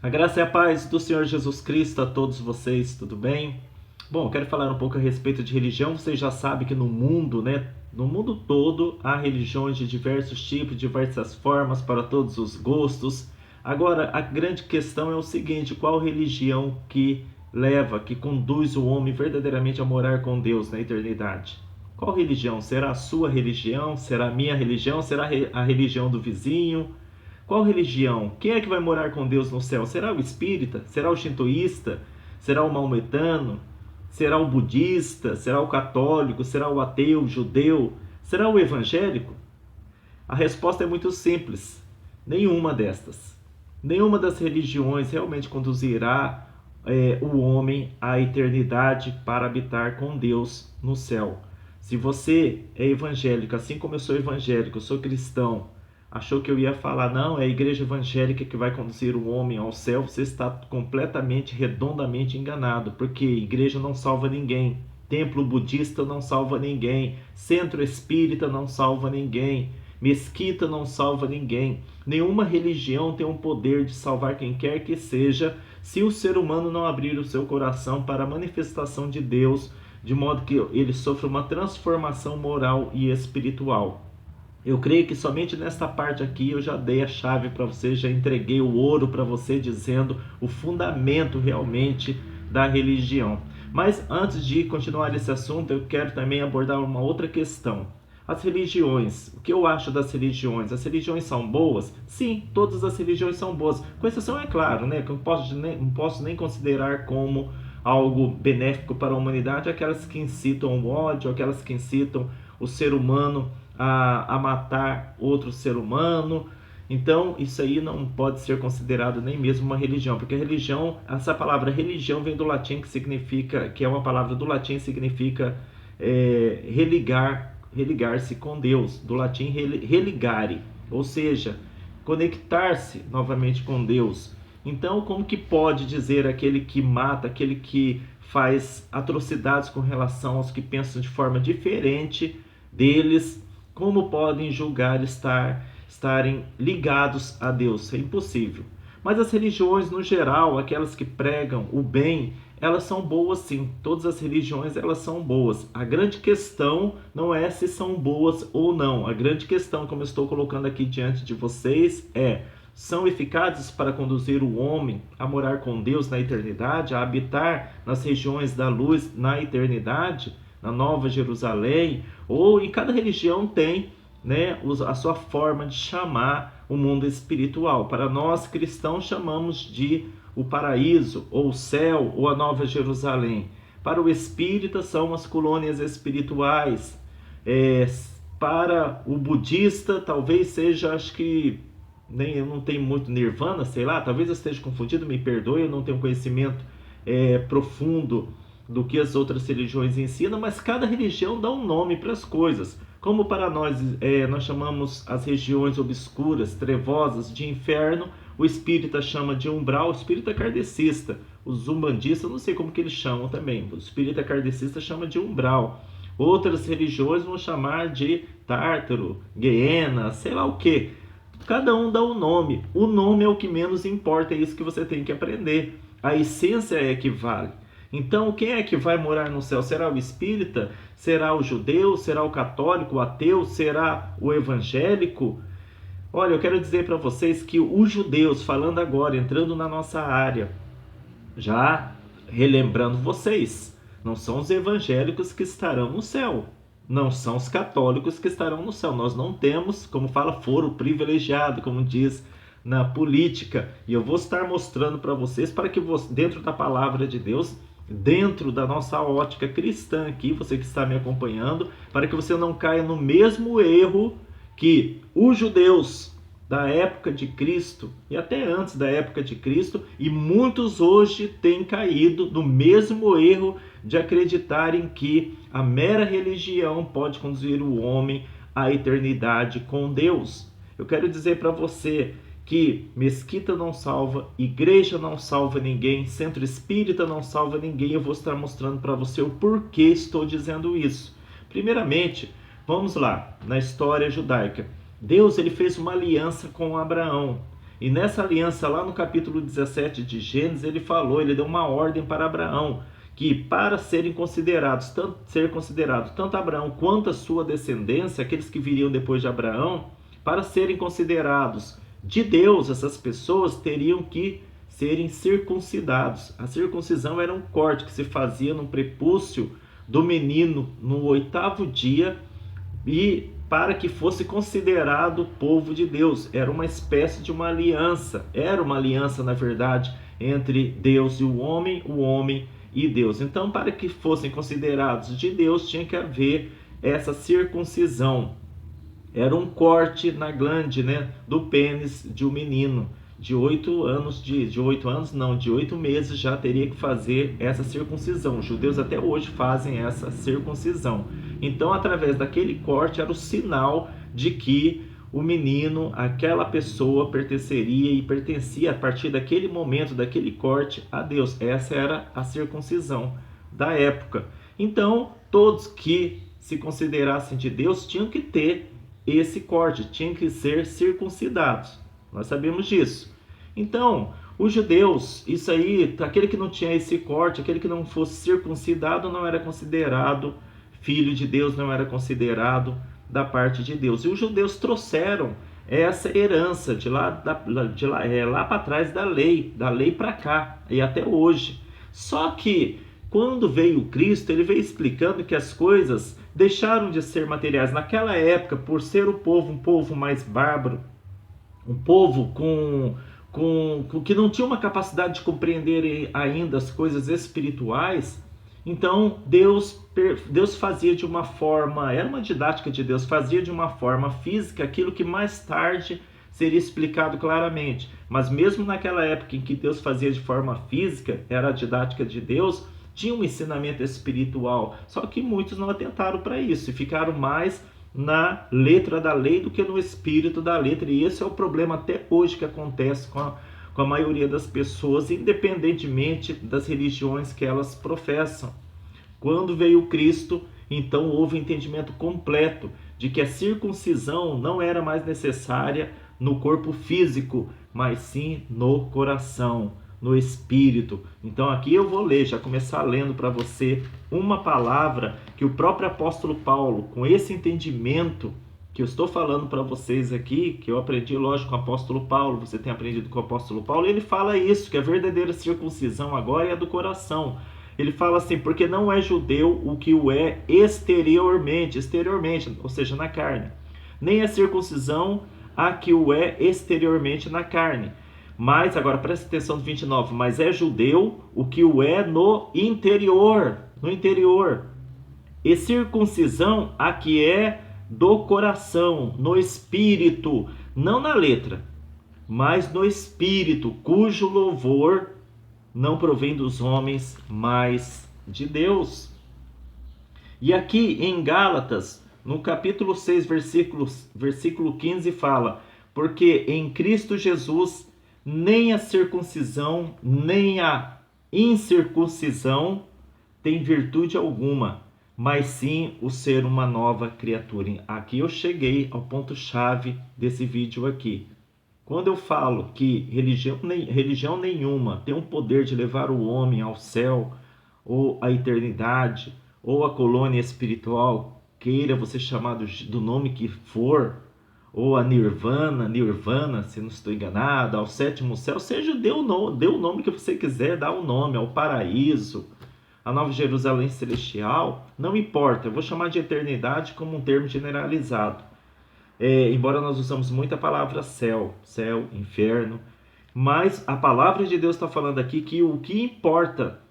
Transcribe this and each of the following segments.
A graça e a paz do Senhor Jesus Cristo a todos vocês, tudo bem? Bom, quero falar um pouco a respeito de religião. Vocês já sabem que no mundo, no mundo todo, há religiões de diversos tipos, diversas formas, para todos os gostos. Agora, a grande questão é o seguinte: qual religião que leva, que conduz o homem verdadeiramente a morar com Deus na eternidade? Qual religião? Será a sua religião? Será a minha religião? Será a religião do vizinho? Qual religião? Quem é que vai morar com Deus no céu? Será o espírita? Será o shintoísta? Será o maometano? Será o budista? Será o católico? Será o ateu, o judeu? Será o evangélico? A resposta é muito simples: nenhuma destas. Nenhuma das religiões realmente conduzirá o homem à eternidade para habitar com Deus no céu. Se você é evangélico, assim como eu sou evangélico, eu sou cristão, achou que eu ia falar, não, é a igreja evangélica que vai conduzir o homem ao céu, você está completamente, redondamente enganado, porque igreja não salva ninguém, templo budista não salva ninguém, centro espírita não salva ninguém, mesquita não salva ninguém. Nenhuma religião tem o poder de salvar quem quer que seja, se o ser humano não abrir o seu coração para a manifestação de Deus, de modo que ele sofra uma transformação moral e espiritual. Eu creio que somente nesta parte aqui eu já dei a chave para você, já entreguei o ouro para você, dizendo o fundamento realmente da religião. Mas antes de continuar esse assunto, eu quero também abordar uma outra questão. As religiões, o que eu acho das religiões? As religiões são boas? Sim, todas as religiões são boas. Com exceção, é claro, que eu não posso nem considerar como algo benéfico para a humanidade aquelas que incitam o ódio, aquelas que incitam o ser humano a matar outro ser humano. Então isso aí não pode ser considerado nem mesmo uma religião, porque a religião, essa palavra religião vem do latim, que é uma palavra do latim, significa religar-se com Deus, do latim religare, ou seja, conectar-se novamente com Deus. Então, como que pode dizer aquele que mata, aquele que faz atrocidades com relação aos que pensam de forma diferente deles, como podem julgar estarem ligados a Deus? É impossível. Mas as religiões, no geral, aquelas que pregam o bem, elas são boas sim. Todas as religiões, elas são boas. A grande questão não é se são boas ou não. A grande questão, como eu estou colocando aqui diante de vocês, são eficazes para conduzir o homem a morar com Deus na eternidade, a habitar nas regiões da luz na eternidade, na Nova Jerusalém? Ou em cada religião tem a sua forma de chamar o mundo espiritual. Para nós cristãos chamamos de o paraíso, ou o céu, ou a Nova Jerusalém. Para o espírita são as colônias espirituais. Para o budista talvez seja, acho que eu não tenho muito nirvana, sei lá, talvez eu esteja confundido, me perdoe, eu não tenho conhecimento profundo do que as outras religiões ensinam, mas cada religião dá um nome para as coisas. Como para nós, nós chamamos as regiões obscuras, trevosas, de inferno, o espírita chama de umbral, o espírita kardecista, os umbandistas, não sei como que eles chamam também, o espírita kardecista chama de umbral. Outras religiões vão chamar de tártaro, guiena, sei lá o que. Cada um dá um nome. O nome é o que menos importa, é isso que você tem que aprender. A essência é que vale. Então, quem é que vai morar no céu? Será o espírita? Será o judeu? Será o católico, o ateu? Será o evangélico? Olha, eu quero dizer para vocês que os judeus, falando agora, entrando na nossa área, já relembrando vocês, não são os evangélicos que estarão no céu. Não são os católicos que estarão no céu. Nós não temos, como fala, foro privilegiado, como diz na política. E eu vou estar mostrando para vocês, para que você, dentro da palavra de Deus, dentro da nossa ótica cristã aqui, você que está me acompanhando, para que você não caia no mesmo erro que os judeus da época de Cristo e até antes da época de Cristo, e muitos hoje têm caído no mesmo erro de acreditarem que a mera religião pode conduzir o homem à eternidade com Deus. Eu quero dizer para você que mesquita não salva, igreja não salva ninguém, centro espírita não salva ninguém. Eu vou estar mostrando para você o porquê estou dizendo isso. Primeiramente, vamos lá, na história judaica. Deus ele fez uma aliança com Abraão. E nessa aliança, lá no capítulo 17 de Gênesis, ele deu uma ordem para Abraão, que para serem considerados, tanto Abraão quanto a sua descendência, aqueles que viriam depois de Abraão, para serem considerados de Deus, essas pessoas teriam que serem circuncidados. A circuncisão era um corte que se fazia no prepúcio do menino no 8º dia, e para que fosse considerado povo de Deus. Era uma espécie de uma aliança, na verdade, entre Deus e o homem e Deus. Então, para que fossem considerados de Deus, tinha que haver essa circuncisão. Era um corte na glande, do pênis de um menino. De 8 meses já teria que fazer essa circuncisão. Os judeus até hoje fazem essa circuncisão. Então, através daquele corte, era o sinal de que o menino, aquela pessoa, pertencia a partir daquele momento, daquele corte, a Deus. Essa era a circuncisão da época. Então, todos que se considerassem de Deus tinham que ter esse corte, tinham que ser circuncidados. Nós sabemos disso. Então, os judeus, isso aí, aquele que não tinha esse corte, aquele que não fosse circuncidado, não era considerado filho de Deus, não era considerado da parte de Deus. E os judeus trouxeram essa herança de lá para trás da lei para cá, e até hoje. Só que, quando veio Cristo, ele veio explicando que as coisas deixaram de ser materiais. Naquela época, por ser um povo mais bárbaro, um povo que não tinha uma capacidade de compreender ainda as coisas espirituais, então Deus fazia de uma forma, era uma didática de Deus, fazia de uma forma física aquilo que mais tarde seria explicado claramente. Mas mesmo naquela época em que Deus fazia de forma física, era a didática de Deus, tinha um ensinamento espiritual. Só que muitos não atentaram para isso e ficaram mais na letra da lei do que no espírito da letra. E esse é o problema até hoje que acontece com a maioria das pessoas, independentemente das religiões que elas professam. Quando veio Cristo, então houve entendimento completo de que a circuncisão não era mais necessária no corpo físico, mas sim no coração, no espírito. Então aqui eu vou já começar lendo para você uma palavra que o próprio apóstolo Paulo, com esse entendimento que eu estou falando para vocês aqui, que eu aprendi, lógico, com o apóstolo Paulo, você tem aprendido com o apóstolo Paulo, ele fala isso, que a verdadeira circuncisão agora é a do coração. Ele fala assim, porque não é judeu o que o é exteriormente, ou seja, na carne. Nem é circuncisão a que o é exteriormente na carne. Mas, agora presta atenção no 29, mas é judeu o que o é no interior. E circuncisão a que é do coração, no espírito, não na letra, mas no espírito, cujo louvor não provém dos homens, mas de Deus. E aqui em Gálatas, no capítulo 6, versículo 15, fala: porque em Cristo Jesus nem a circuncisão, nem a incircuncisão tem virtude alguma, mas sim o ser uma nova criatura. Aqui eu cheguei ao ponto-chave desse vídeo aqui. Quando eu falo que religião nenhuma tem o poder de levar o homem ao céu, ou à eternidade, ou à colônia espiritual, queira você chamar do nome que for, ou a Nirvana, se não estou enganado, ao sétimo céu, seja, dê o nome que você quiser, dá o nome, ao paraíso, a Nova Jerusalém Celestial, não importa, eu vou chamar de eternidade como um termo generalizado. Embora nós usamos muito a palavra céu, inferno, mas a palavra de Deus está falando aqui que o que importa,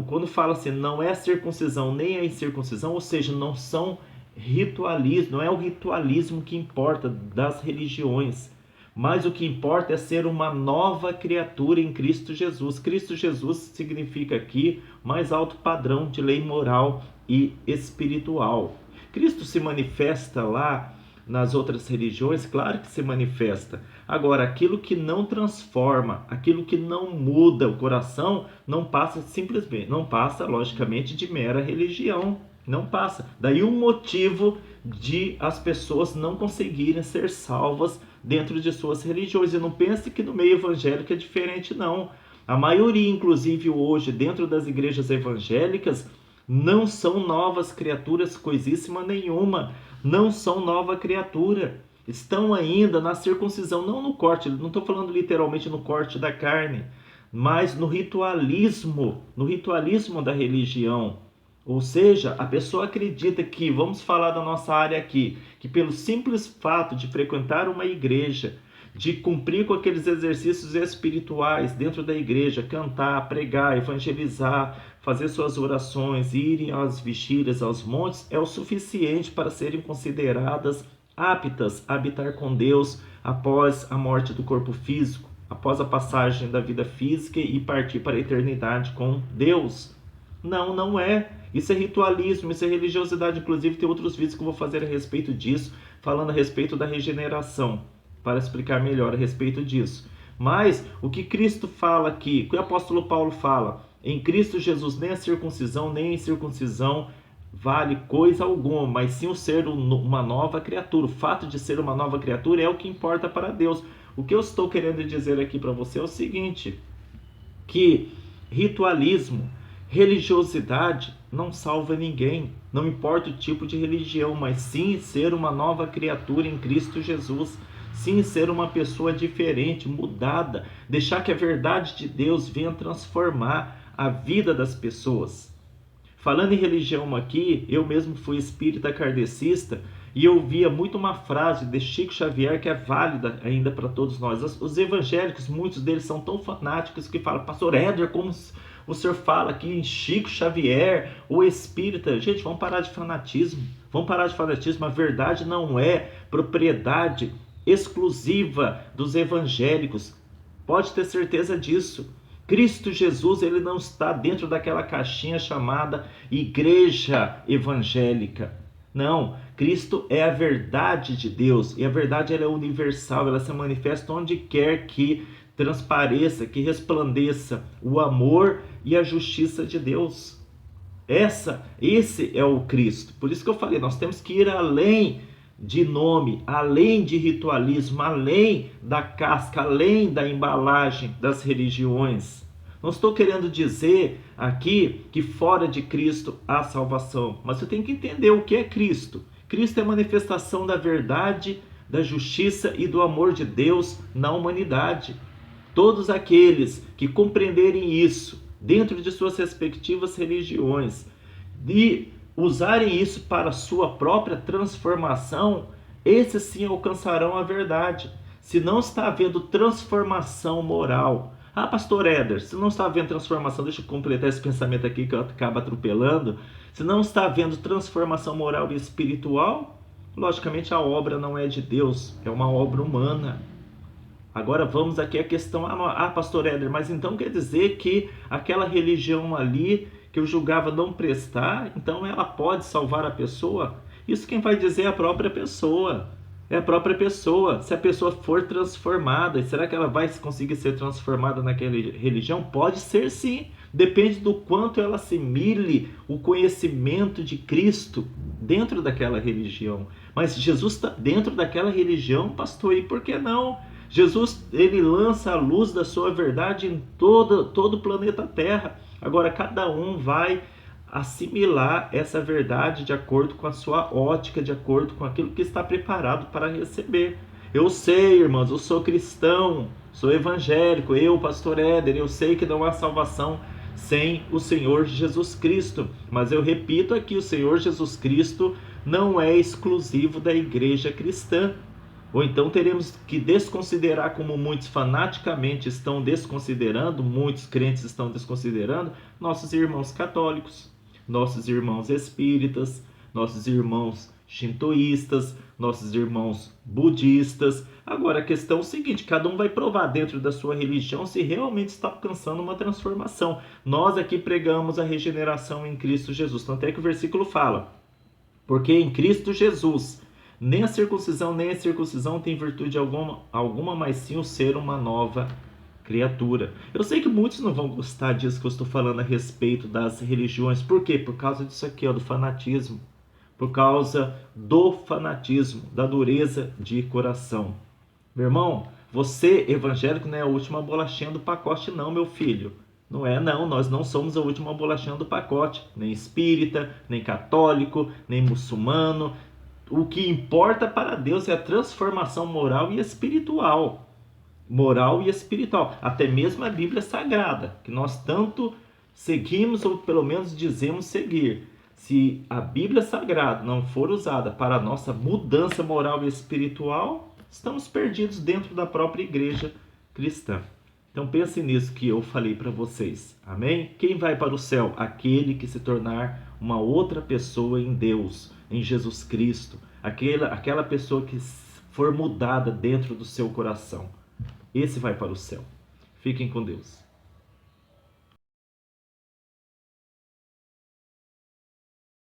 quando fala assim, não é a circuncisão nem a incircuncisão, ou seja, não são ritualismo, não é o ritualismo que importa das religiões, mas o que importa é ser uma nova criatura em Cristo Jesus. Cristo Jesus significa aqui mais alto padrão de lei moral e espiritual. Cristo se manifesta lá nas outras religiões, claro que se manifesta. Agora, aquilo que não transforma, aquilo que não muda o coração, não passa logicamente de mera religião. Não passa. Daí um motivo de as pessoas não conseguirem ser salvas dentro de suas religiões. E não pense que no meio evangélico é diferente, não. A maioria, inclusive hoje, dentro das igrejas evangélicas, não são novas criaturas coisíssima nenhuma, não são nova criatura. Estão ainda na circuncisão, não no corte, não estou falando literalmente no corte da carne, mas no ritualismo da religião. Ou seja, a pessoa acredita que, vamos falar da nossa área aqui, que pelo simples fato de frequentar uma igreja, de cumprir com aqueles exercícios espirituais dentro da igreja, cantar, pregar, evangelizar, fazer suas orações, irem às vigílias, aos montes, é o suficiente para serem consideradas aptas a habitar com Deus após a morte do corpo físico, após a passagem da vida física e partir para a eternidade com Deus. Não, não é. Isso é ritualismo, isso é religiosidade. Inclusive tem outros vídeos que eu vou fazer a respeito disso, falando a respeito da regeneração, para explicar melhor a respeito disso. Mas o que Cristo fala aqui, o que o apóstolo Paulo fala, em Cristo Jesus nem a circuncisão nem a incircuncisão vale coisa alguma, mas sim o ser uma nova criatura. O fato de ser uma nova criatura é o que importa para Deus. O que eu estou querendo dizer aqui para você é o seguinte, que ritualismo, religiosidade não salva ninguém, não importa o tipo de religião, mas sim ser uma nova criatura em Cristo Jesus, sim ser uma pessoa diferente, mudada, deixar que a verdade de Deus venha transformar a vida das pessoas. Falando em religião aqui, eu mesmo fui espírita kardecista e eu via muito uma frase de Chico Xavier que é válida ainda para todos nós. Os evangélicos, muitos deles são tão fanáticos que falam, Pastor Éder, como o senhor fala aqui em Chico Xavier, o espírita. Gente, vamos parar de fanatismo. Vamos parar de fanatismo. A verdade não é propriedade exclusiva dos evangélicos. Pode ter certeza disso. Cristo Jesus, ele não está dentro daquela caixinha chamada igreja evangélica. Não, Cristo é a verdade de Deus, e a verdade ela é universal, ela se manifesta onde quer que transpareça, que resplandeça o amor e a justiça de Deus. Esse é o Cristo. Por isso que eu falei, nós temos que ir além de nome, além de ritualismo, além da casca, além da embalagem das religiões. Não estou querendo dizer aqui que fora de Cristo há salvação, mas você tem que entender o que é Cristo. Cristo é a manifestação da verdade, da justiça e do amor de Deus na humanidade. Todos aqueles que compreenderem isso dentro de suas respectivas religiões e usarem isso para sua própria transformação, esses sim alcançarão a verdade. Se não está havendo transformação moral, pastor Éder, se não está havendo transformação, deixa eu completar esse pensamento aqui que eu acabo atropelando, se não está havendo transformação moral e espiritual, logicamente a obra não é de Deus, é uma obra humana. Agora vamos aqui à questão, pastor Éder, mas então quer dizer que aquela religião ali que eu julgava não prestar, então ela pode salvar a pessoa? Isso quem vai dizer é a própria pessoa. É a própria pessoa. Se a pessoa for transformada, será que ela vai conseguir ser transformada naquela religião? Pode ser sim. Depende do quanto ela assimile o conhecimento de Cristo dentro daquela religião. Mas Jesus está dentro daquela religião, pastor, e por que não? Jesus, ele lança a luz da sua verdade em todo o planeta Terra. Agora, cada um vai assimilar essa verdade de acordo com a sua ótica, de acordo com aquilo que está preparado para receber. Eu sei, irmãos, eu sou cristão, sou evangélico, eu, pastor Éder, eu sei que não há salvação sem o Senhor Jesus Cristo. Mas eu repito aqui, o Senhor Jesus Cristo não é exclusivo da igreja cristã. Ou então teremos que desconsiderar, como muitos fanaticamente estão desconsiderando, muitos crentes estão desconsiderando, nossos irmãos católicos, nossos irmãos espíritas, nossos irmãos shintoístas, nossos irmãos budistas. Agora a questão é o seguinte, cada um vai provar dentro da sua religião se realmente está alcançando uma transformação. Nós aqui pregamos a regeneração em Cristo Jesus, tanto é que o versículo fala, porque em Cristo Jesus nem a circuncisão nem a incircuncisão tem virtude alguma, mas sim o ser uma nova criatura. Eu sei que muitos não vão gostar disso que eu estou falando a respeito das religiões. Por quê? Por causa disso aqui, do fanatismo. Por causa do fanatismo, da dureza de coração. Meu irmão, você evangélico não é a última bolachinha do pacote não, meu filho. Não é não, nós não somos a última bolachinha do pacote. Nem espírita, nem católico, nem muçulmano. O que importa para Deus é a transformação moral e espiritual. Moral e espiritual. Até mesmo a Bíblia Sagrada, que nós tanto seguimos ou pelo menos dizemos seguir. Se a Bíblia Sagrada não for usada para a nossa mudança moral e espiritual, estamos perdidos dentro da própria igreja cristã. Então pense nisso que eu falei para vocês. Amém? Quem vai para o céu? Aquele que se tornar uma outra pessoa em Deus, em Jesus Cristo. Aquela pessoa que for mudada dentro do seu coração. Esse vai para o céu. Fiquem com Deus.